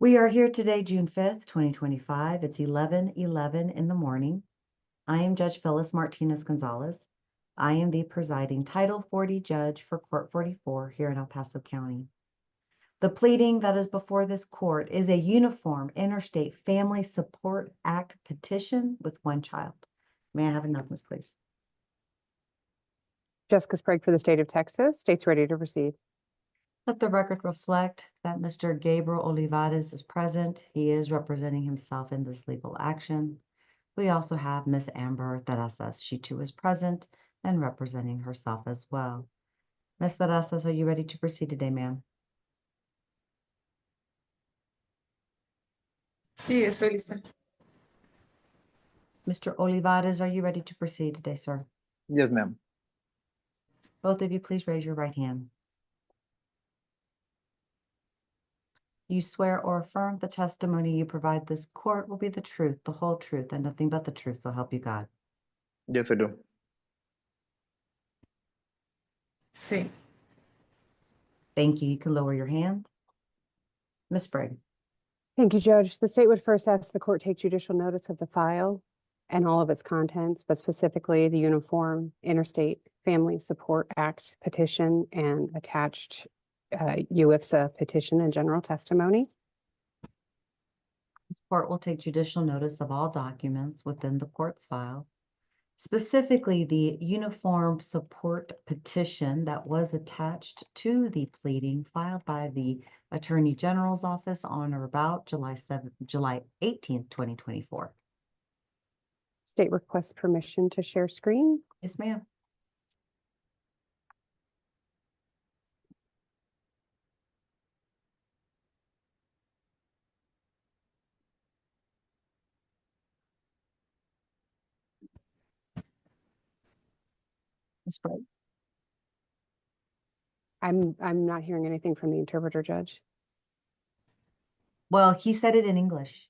We are here today, June 5th, 2025. It's 11:11 in the morning. I am Judge Phyllis Martinez Gonzalez. I am the presiding Title 40 judge for Court 44 here in El Paso County. The pleading that is before this court is a Uniform Interstate Family Support Act petition with one child. May I have announcements, please? Jessica Sprague for the state of Texas. State's ready to proceed. Let the record reflect that Mr. Gabriel Olivares is present. He is representing himself in this legal action. We also have Ms. Amber Terrazas. She too is present and representing herself as well. Ms. Terrazas, are you ready to proceed today, ma'am? Sí, estoy lista. Mr. Olivares, are you ready to proceed today, sir? Yes, ma'am. Both of you, please raise your right hand. You swear or affirm the testimony you provide this court will be the truth, the whole truth, and nothing but the truth, so help you God. Yes, I do. Sí. Thank you. You can lower your hand. Ms. Sprague. Thank you, Judge. The state would first ask the court take judicial notice of the file and all of its contents, but specifically the Uniform Interstate Family Support Act petition and attached UIFSA petition and general testimony. This court will take judicial notice of all documents within the court's file, specifically the Uniform Support petition that was attached to the pleading filed by the Attorney General's office on or about July 18th, 2024. State requests permission to share screen. Yes, ma'am. Ms. Sprague. I'm not hearing anything from the interpreter, Judge. Well, he said it in English.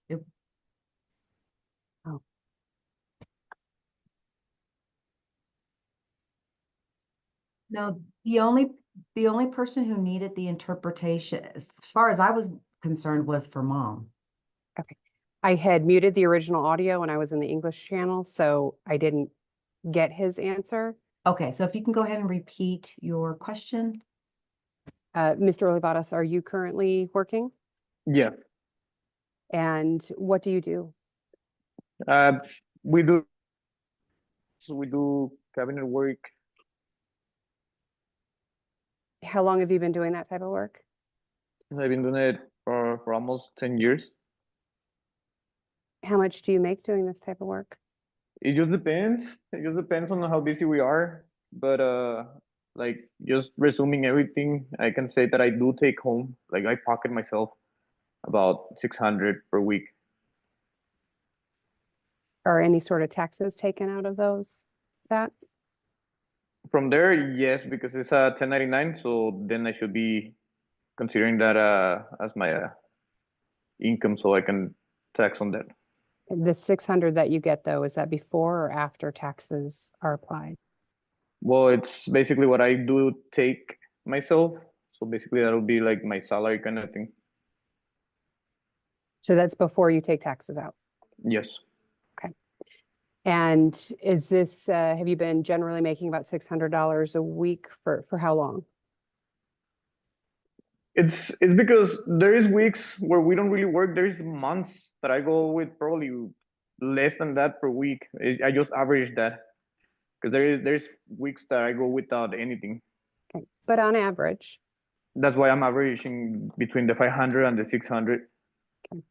Oh. No, the only person who needed the interpretation, as far as I was concerned, was for mom. Okay. I had muted the original audio when I was in the English channel, so I didn't get his answer. Okay, so if you can go ahead and repeat your question. Mr. Olivares, are you currently working? Yeah. And what do you do? We do. So we do cabinet work. How long have you been doing that type of work? I've been doing it for almost 10 years. How much do you make doing this type of work? It just depends. It just depends on how busy we are. But like just resuming everything, I can say that I do take home, like I pocket myself about 600 per week. Are any sort of taxes taken out of that? From there, yes, because it's a 1099, so then I should be considering that as my income, so I can tax on that. The 600 that you get though, is that before or after taxes are applied? Well, it's basically what I do take myself. So basically that'll be like my salary kind of thing. So that's before you take taxes out. Yes. And is this, have you been generally making about $600 a week for how long? It's because there is weeks where we don't really work. There's months that I go with probably less than that per week. I just average that because there's weeks that I go without anything. Okay. But on average. That's why I'm averaging between the 500 and the 600. Okay.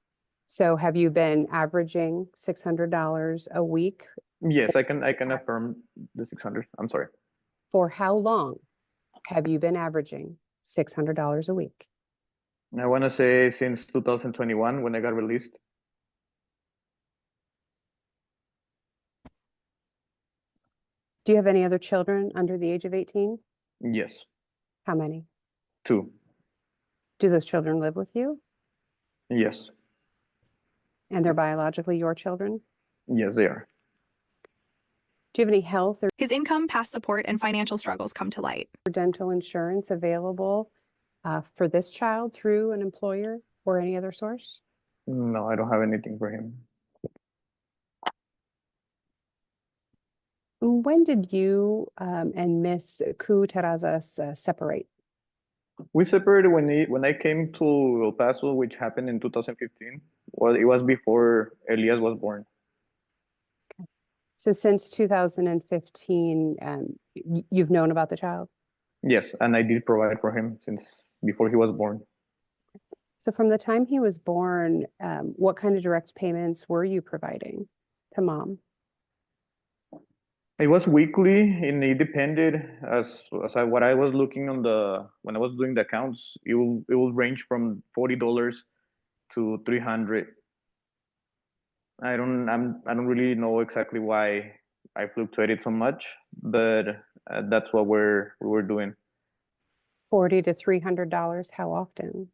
So have you been averaging $600 a week? Yes, I can affirm the 600. I'm sorry. For how long have you been averaging $600 a week? I want to say since 2021 when I got released. Do you have any other children under the age of 18? Yes. How many? 2. Do those children live with you? Yes. And they're biologically your children? Yes, they are. Do you have any health or His income, past support, and financial struggles come to light. dental insurance available for this child through an employer? or any other source? No, I don't have anything for him. When did you and Miss Terrazas separate? We separated when I came to El Paso, which happened in 2015. Well, it was before Elias was born. So since 2015, you've known about the child? Yes, and I did provide for him since before he was born. So from the time he was born, what kind of direct payments were you providing to mom? It was weekly, and it depended what I was looking on when I was doing the accounts. It will range from $40 to $300. I don't really know exactly why I fluctuated so much, but that's what we were doing. $40 to $300, how often?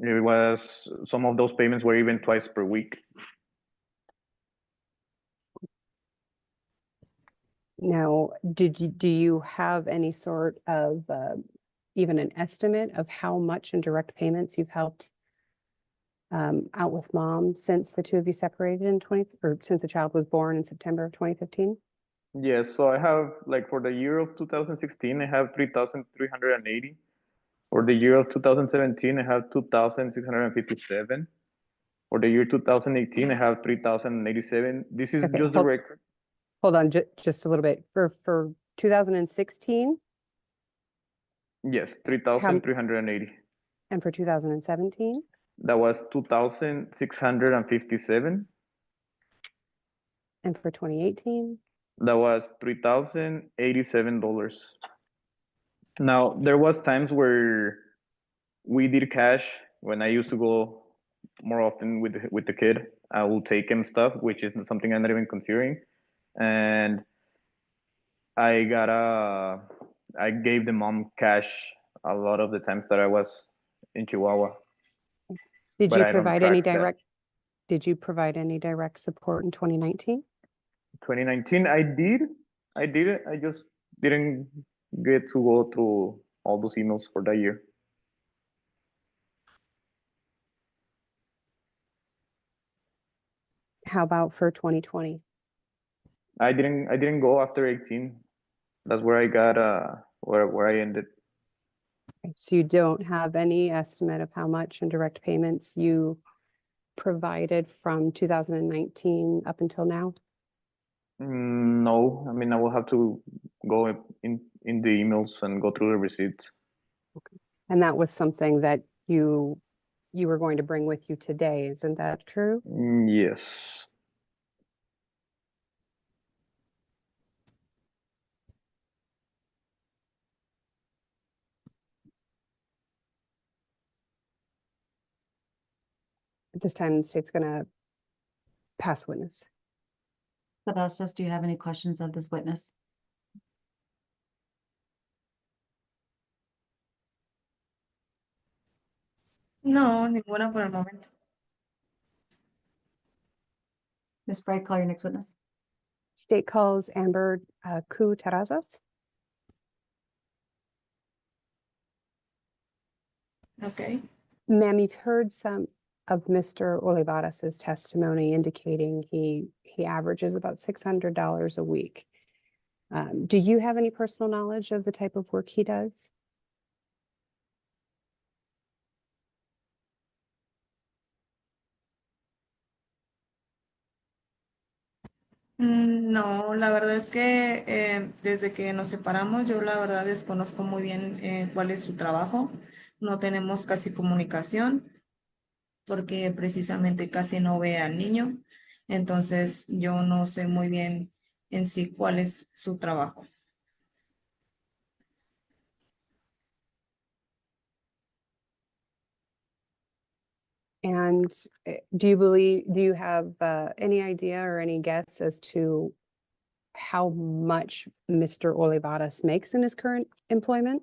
It was some of those payments were even twice per week. Now, do you have any sort of even an estimate of how much in direct payments you've helped out with mom since the two of you separated or since the child was born in September of 2015? Yes, so I have, like, for the year of 2016, I have 3,380. For the year of 2017, I have 2,657. For the year 2018, I have 3,087. This is Okay, just the record. Hold on just a little bit. For 2016 Yes, 3,380. and for 2017? That was 2,657. And for 2018? That was $3,087. Now, there was times where we did cash when I used to go more often with the kid. I will take him stuff, which is something I'm not even considering. And I gave the mom cash a lot of the times that I was in Chihuahua. Did But you I don't provide track any that. did you provide any direct support in 2019? 2019, I did. I did it. I just didn't get to go through all those emails for that year. How about for 2020? I didn't go after 18. That's where I got where I ended. Okay, so you don't have any estimate of how much in direct payments you provided from 2019 up until now? No, I mean, I will have to go in the emails and go through the receipts. And that was something that you were going to bring with you today, isn't that true? Yes. At this time, the state's gonna pass witness. Terrazas, do you have any questions of this witness? No, ninguna por el momento. Ms. Bright, call your next witness. State calls Amber Terrazas. Okay. Ma'am, you've heard some of Mr. Olivaras's testimony indicating he averages about $600 a week. Do you have any personal knowledge of the type of work he does? No, la verdad es que desde que nos separamos, yo la verdad desconozco muy bien cuál es su trabajo. No tenemos casi comunicación porque precisamente casi no ve al niño. Entonces yo no sé muy bien en sí cuál es su trabajo. And do you have any idea or any guess as to how much Mr. Olivares makes in his current employment?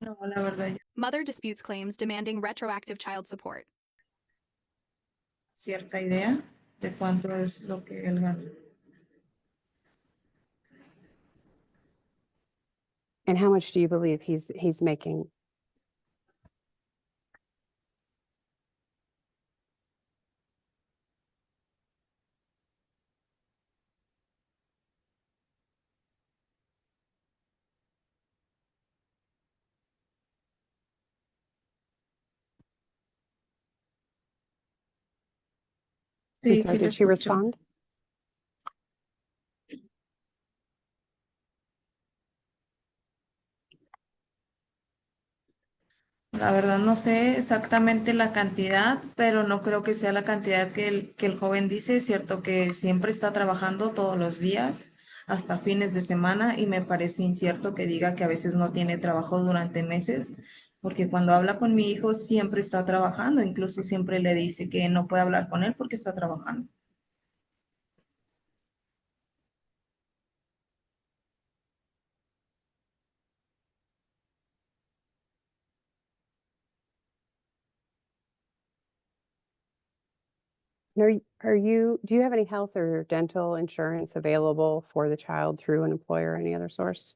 No, la verdad, Mother disputes claims demanding retroactive child support. cierta idea de cuánto es lo que él gana. And how much do you believe he's making? I'm Sí, sorry, sí lo did she escucho. respond? La verdad no sé exactamente la cantidad, pero no creo que sea la cantidad que el joven dice. Es cierto que siempre está trabajando todos los días, hasta fines de semana, y me parece incierto que diga que a veces no tiene trabajo durante meses, porque cuando habla con mi hijo siempre está trabajando, incluso siempre le dice que no puede hablar con él porque está trabajando. And do you have any health or dental insurance available for the child through an employer or any other source?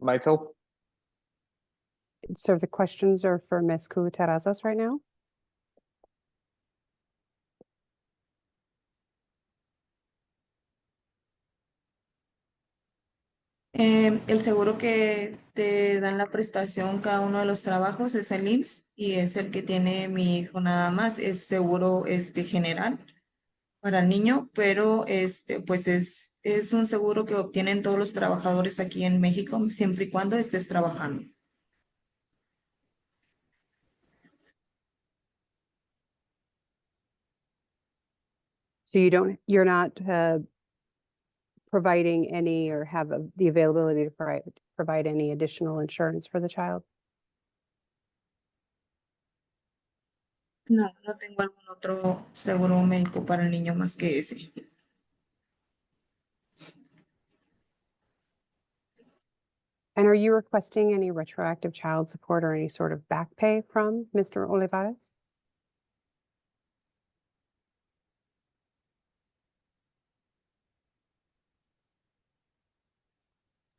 Myself. So the questions are for Ms. Cuatarazas right now? El seguro que te dan la prestación cada uno de los trabajos es el IMSS y es el que tiene mi hijo nada más. Es seguro general para el niño, pero pues es un seguro que obtienen todos los trabajadores aquí en México siempre y cuando estés trabajando. So you're not providing any or have the availability to provide any additional insurance for the child? No, no tengo algún otro seguro médico para el niño más que ese. And are you requesting any retroactive child support or any sort of back pay from Mr. Olivares?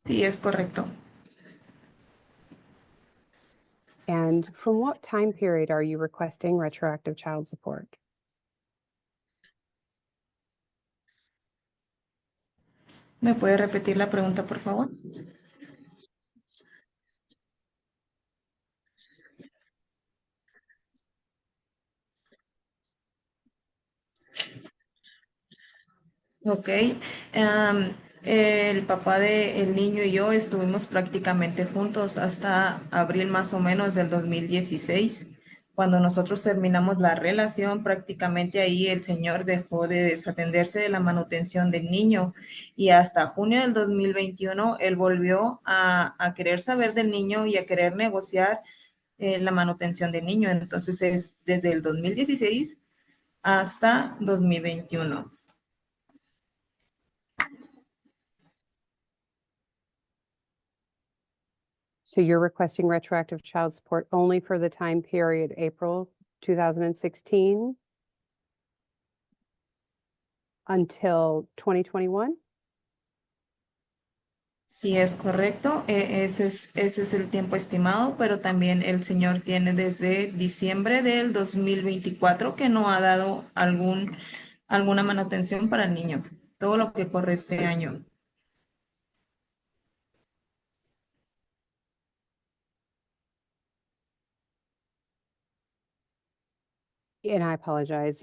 Sí, es correcto. And from what time period are you requesting retroactive child support? ¿Me puede repetir la pregunta, por favor? Ok. El papá del niño y yo estuvimos prácticamente juntos hasta abril más o menos del 2016. Cuando nosotros terminamos la relación, prácticamente ahí el señor dejó de desatenderse de la manutención del niño y hasta junio del 2021 él volvió a querer saber del niño y a querer negociar la manutención del niño. Entonces es desde el 2016 hasta 2021. So you're requesting retroactive child support only for the time period April 2016 until 2021? Sí, es correcto. Ese es el tiempo estimado, pero también el señor tiene desde diciembre del 2024 que no ha dado alguna manutención para el niño. Todo lo que corre este año. And I apologize.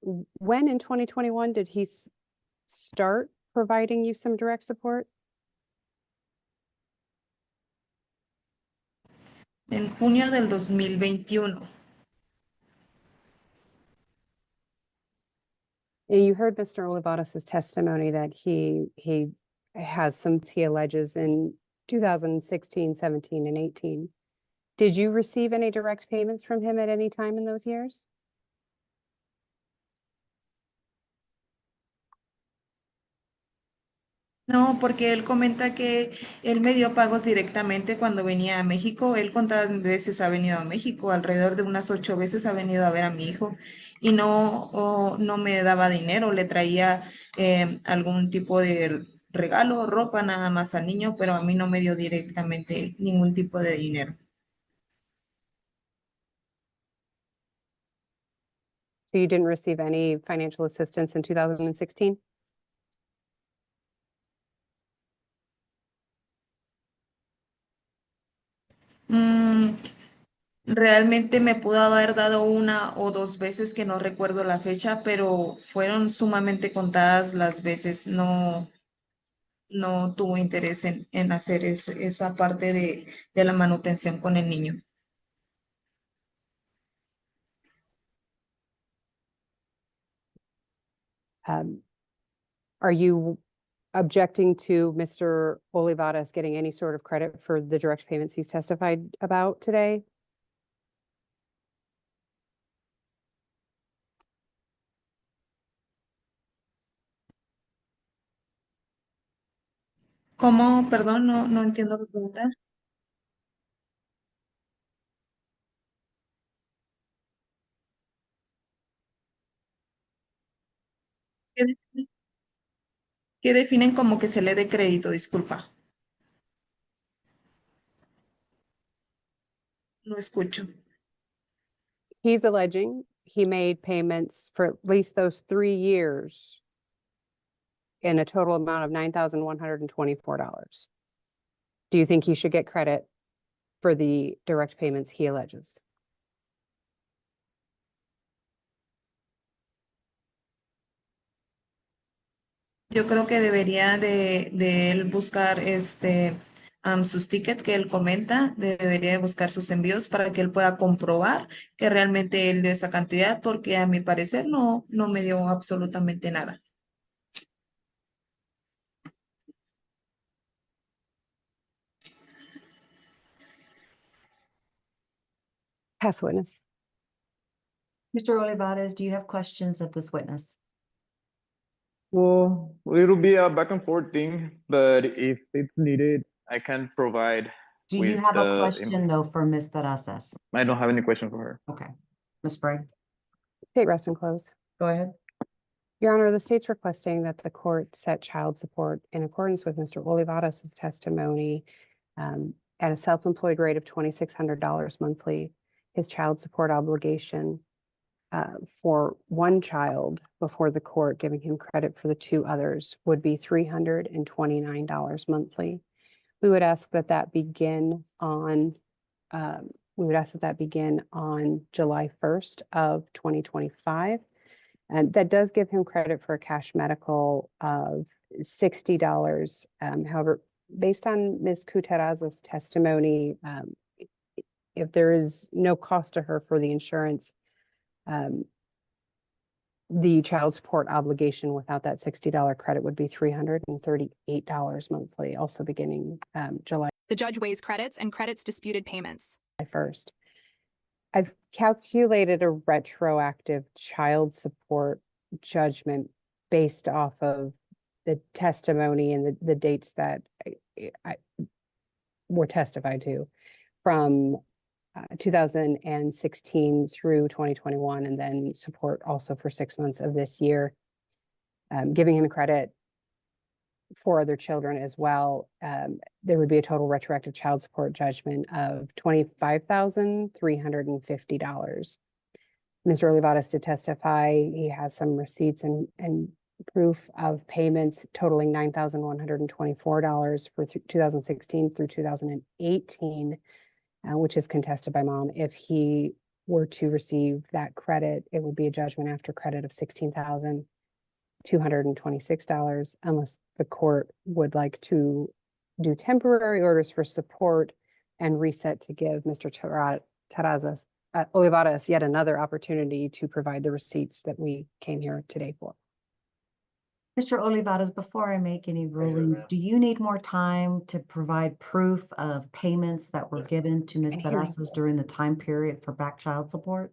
When in 2021 did he start providing you some direct support? En junio del 2021. And you heard Mr. Olivares' testimony that he has some, he alleges in 2016, 17, and 18. Did you receive any direct payments from him at any time in those years? No, porque él comenta que él me dio pagos directamente cuando venía a México. Él cuántas veces ha venido a México, alrededor de unas 8 veces ha venido a ver a mi hijo y no me daba dinero, le traía algún tipo regalo ropa nada más al niño, pero a mí no me dio directamente ningún tipo de dinero. So you didn't receive any financial assistance in 2016? Realmente me pudo haber dado una o dos veces que no recuerdo la fecha, pero fueron sumamente contadas las veces. No tuvo interés en hacer esa parte de la manutención con el niño. Are you objecting to Mr. Olivares getting any sort of credit for the direct payments he's testified about today? ¿Cómo? Perdón, no entiendo la pregunta. ¿Qué definen, qué definen como que se le dé crédito? Disculpa, no escucho. He's alleging he made payments for at least those 3 years in a total amount of $9,124. Do you think he should get credit for the direct payments he alleges? Yo creo que debería de él buscar sus tickets que él comenta, debería de buscar sus envíos para que él pueda comprobar que realmente él dio esa cantidad, porque a mi parecer no me dio absolutamente nada. Pass witness. Mr. Olivares, do you have questions of this witness? Well, it'll be a back and forth thing, but if it's needed, I can provide. Do you with have a the question though for Ms. Terrazas? I don't have any question for her. Okay, Ms. Sprague, State rest and close. go ahead. Your Honor, the state's requesting that the court set child support in accordance with Mr. Olivares' testimony at a self-employed rate of $2,600 monthly. His child support obligation for one child before the court, giving him credit for the 2 others, would be $329 monthly. We would ask that begin on July 1st of 2025. And that does give him credit for a cash medical of $60. However, based on Ms. Cuentos' testimony, if there is no cost to her for the insurance, the child support obligation without that $60 credit would be $338 monthly, also beginning July The judge weighs credits and credits disputed payments. 1st. I've calculated a retroactive child support judgment based off of the testimony and the dates that I were testified to from 2016 through 2021, and then support also for 6 months of this year, giving him credit for other children as well. There would be a total retroactive child support judgment of $25,350. Mr. Olivares did testify. He has some receipts and proof of payments totaling $9,124 for 2016 through 2018, which is contested by mom. If he were to receive that credit, it would be a judgment after credit of $16,226, unless the court would like to do temporary orders for support and reset to give Mr. Olivares yet another opportunity to provide the receipts that we came here today for. Mr. Olivares, before I make any rulings, do you need more time to provide proof of payments that were given to Ms. And hearing. Terrazas during the time period for back child support?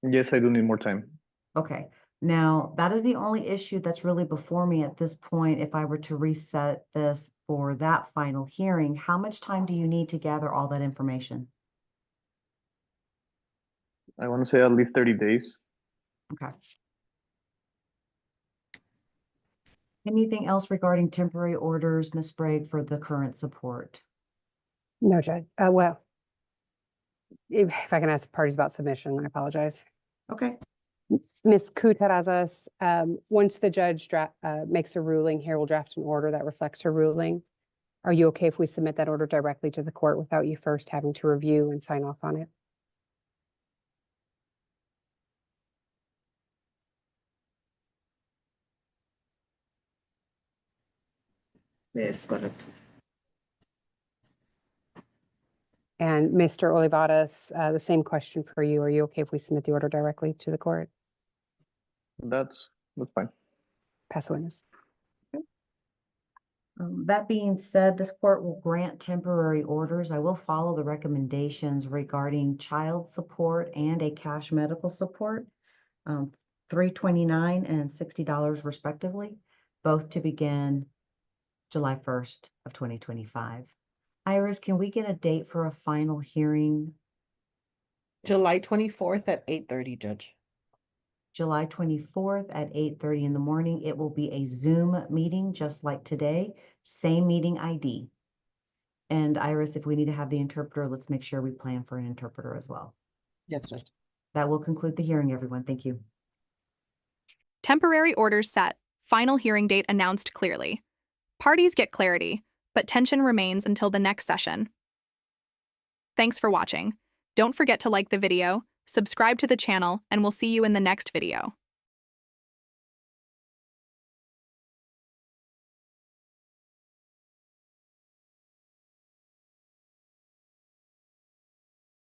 Yes, I do need more time. Okay, now that is the only issue that's really before me at this point. If I were to reset this for that final hearing, how much time do you need to gather all that information? I want to say at least 30 days. Okay. Anything else regarding temporary orders, Ms. Sprague, for the current support? No, Judge. Well, if I can ask the parties about submission, I apologize. Okay. Ms. Kutarazas, once the judge makes a ruling here, we'll draft an order that reflects her ruling. Are you okay if we submit that order directly to the court without you first having to review and sign off on it? Sí, es correcto. And Mr. Olivares, the same question for you. Are you okay if we submit the order directly to the court? That's fine. Pass the witness. That being said, this court will grant temporary orders. I will follow the recommendations regarding child support and a cash medical support, $329 and $60 respectively, both to begin July 1st of 2025. Iris, can we get a date for a final hearing? July 24th at 8:30, Judge. July 24th at 8:30 in the morning. It will be a Zoom meeting, just like today, same meeting ID. And Iris, if we need to have the interpreter, let's make sure we plan for an interpreter as well. Yes, Judge. That will conclude the hearing, everyone. Thank you. Temporary orders set. Final hearing date announced clearly. Parties get clarity, but tension remains until the next session. Thanks for watching. Don't forget to like the video, subscribe to the channel, and we'll see you in the next video.